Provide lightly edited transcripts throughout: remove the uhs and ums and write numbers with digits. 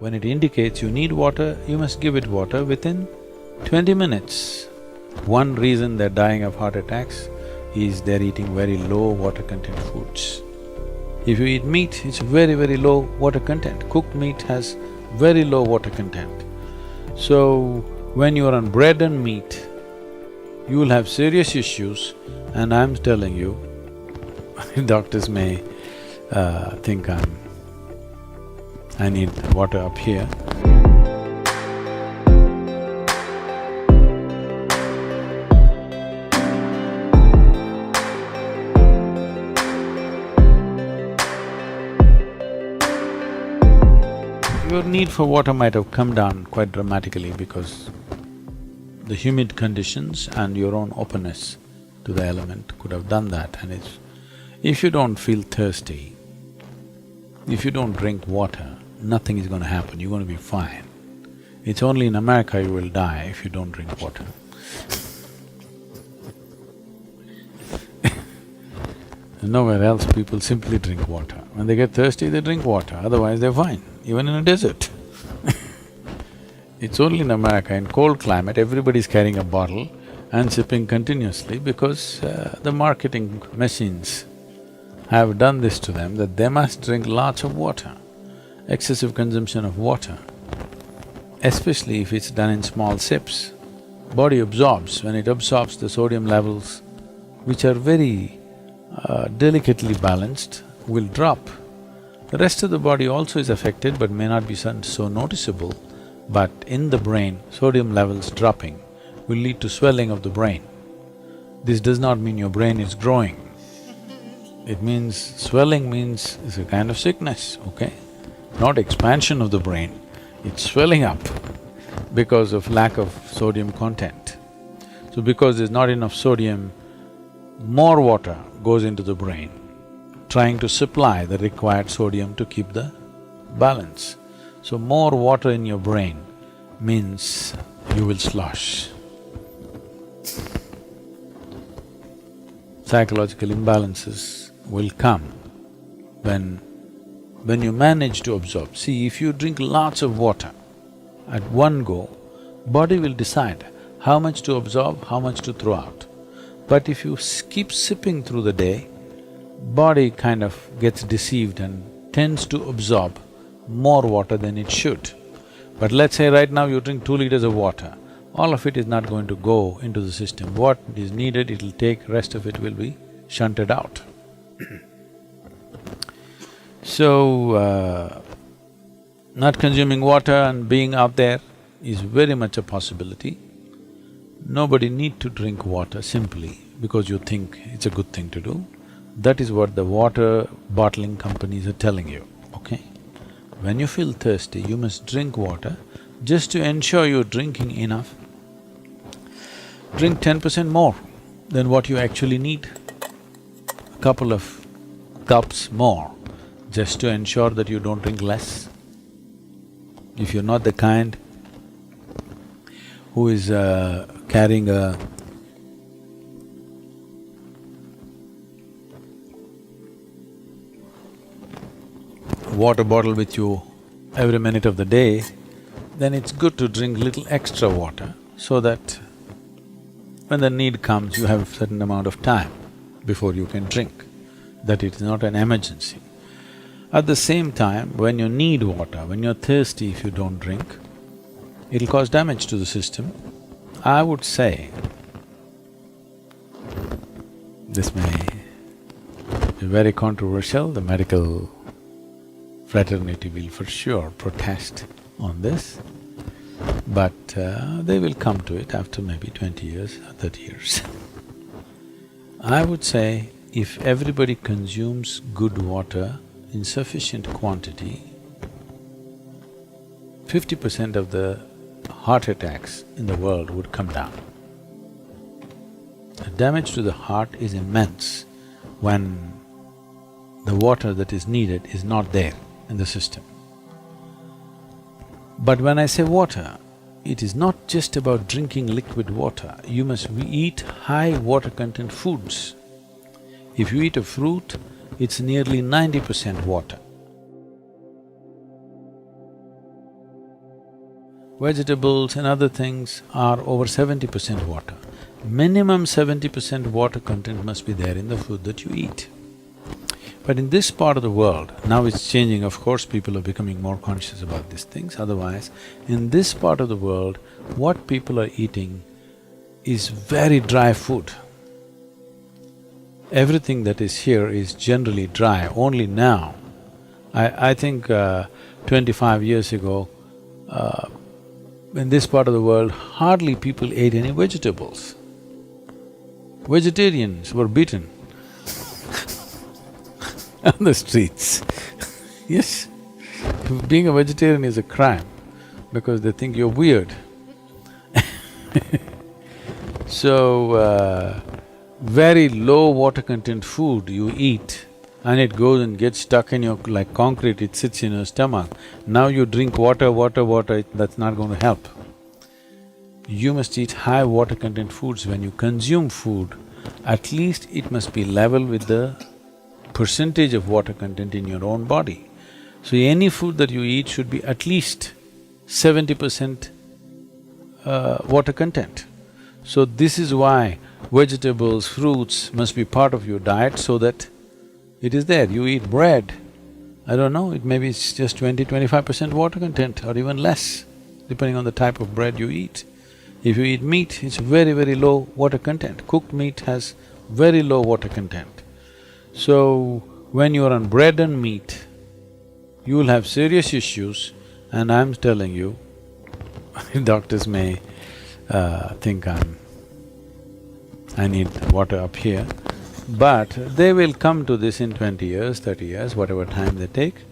When it indicates you need water, you must give it water within 20 minutes. One reason they're dying of heart attacks is they're eating very low water content foods. If you eat meat, it's very, very low water content. Cooked meat has very low water content. So, when you're on bread and meat, you will have serious issues, and I'm telling you, doctors may think I need water up here. Your need for water might have come down quite dramatically because the humid conditions and your own openness to the element could have done that. And if you don't feel thirsty, if you don't drink water, nothing is going to happen, you're going to be fine. It's only in America you will die if you don't drink water. Nowhere else people simply drink water. When they get thirsty, they drink water, otherwise they're fine, even in a desert. It's only in America, in cold climate, everybody's carrying a bottle and sipping continuously because the marketing machines have done this to them that they must drink lots of water. Excessive consumption of water, especially if it's done in small sips, body absorbs. When it absorbs, the sodium levels, which are very delicately balanced, will drop. The rest of the body also is affected but may not be so noticeable, but in the brain, sodium levels dropping will lead to swelling of the brain. This does not mean your brain is growing. It means… swelling means it's a kind of sickness, okay? Not expansion of the brain, it's swelling up because of lack of sodium content. So because there's not enough sodium, more water goes into the brain, trying to supply the required sodium to keep the balance. So more water in your brain means you will slosh. Psychological imbalances will come when you manage to absorb. See, if you drink lots of water at one go, body will decide how much to absorb, how much to throw out. But if you keep sipping through the day, body kind of gets deceived and tends to absorb more water than it should. But let's say right now you drink 2 liters of water, all of it is not going to go into the system. What is needed, it'll take, rest of it will be shunted out. So, not consuming water and being out there is very much a possibility. Nobody need to drink water simply because you think it's a good thing to do. That is what the water bottling companies are telling you, okay? When you feel thirsty, you must drink water just to ensure you're drinking enough. Drink 10% more than what you actually need, a couple of cups more, just to ensure that you don't drink less. If you're not the kind who is carrying a water bottle with you every minute of the day, then it's good to drink little extra water so that when the need comes, you have a certain amount of time before you can drink, that it is not an emergency. At the same time, when you need water, when you're thirsty, if you don't drink, it'll cause damage to the system. I would say, this may be very controversial, the medical fraternity will for sure protest on this, but they will come to it after maybe 20 years or 30 years. I would say if everybody consumes good water in sufficient quantity, 50% of the heart attacks in the world would come down. The damage to the heart is immense when the water that is needed is not there in the system. But when I say water, it is not just about drinking liquid water, you must eat high water content foods. If you eat a fruit, it's nearly 90% water. vegetables and other things are over 70% water. Minimum 70% water content must be there in the food that you eat. But in this part of the world, now it's changing, of course, people are becoming more conscious about these things, otherwise, in this part of the world, what people are eating is very dry food. Everything that is here is generally dry. Only now, I think 25 years ago, in this part of the world, hardly people ate any vegetables. Vegetarians were beaten on the streets. Yes, being a vegetarian is a crime because they think you're weird. So, very low water content food you eat and it goes and gets stuck in your… like concrete, it sits in your stomach. Now you drink water, that's not going to help. You must eat high water content foods. When you consume food, at least it must be level with the percentage of water content in your own body. So any food that you eat should be at least 70% water content. So this is why vegetables, fruits must be part of your diet so that it is there. You eat bread, I don't know, it maybe it's just 20–25% water content or even less, depending on the type of bread you eat. If you eat meat, it's very, very low water content. Cooked meat has very low water content. So, when you're on bread and meat, you will have serious issues, and I'm telling you, doctors may think I need water up here, but they will come to this in 20 years, 30 years, whatever time they take.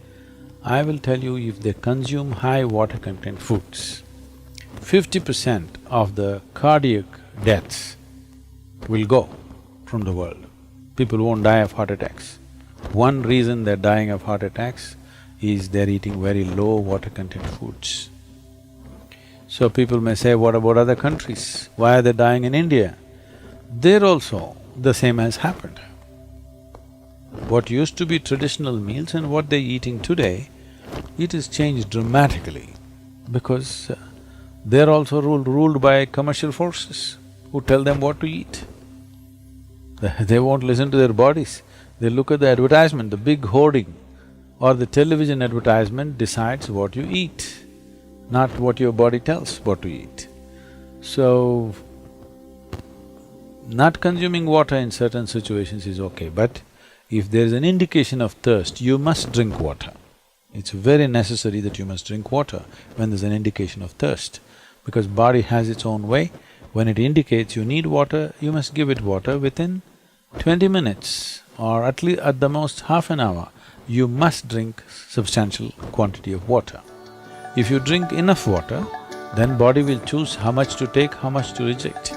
I will tell you, if they consume high water content foods, 50% of the cardiac deaths will go from the world. People won't die of heart attacks. One reason they're dying of heart attacks is they're eating very low water content foods. So people may say, what about other countries? Why are they dying in India? There also the same has happened. What used to be traditional meals and what they're eating today, it has changed dramatically because they're also ruled by commercial forces who tell them what to eat. They won't listen to their bodies. They look at the advertisement, the big hoarding or the television advertisement decides what you eat, not what your body tells what to eat. So, not consuming water in certain situations is okay, but if there is an indication of thirst, you must drink water. It's very necessary that you must drink water when there's an indication of thirst, because body has its own way. When it indicates you need water, you must give it water within 20 minutes or at least at the most half an hour. You must drink substantial quantity of water. If you drink enough water, then body will choose how much to take, how much to reject.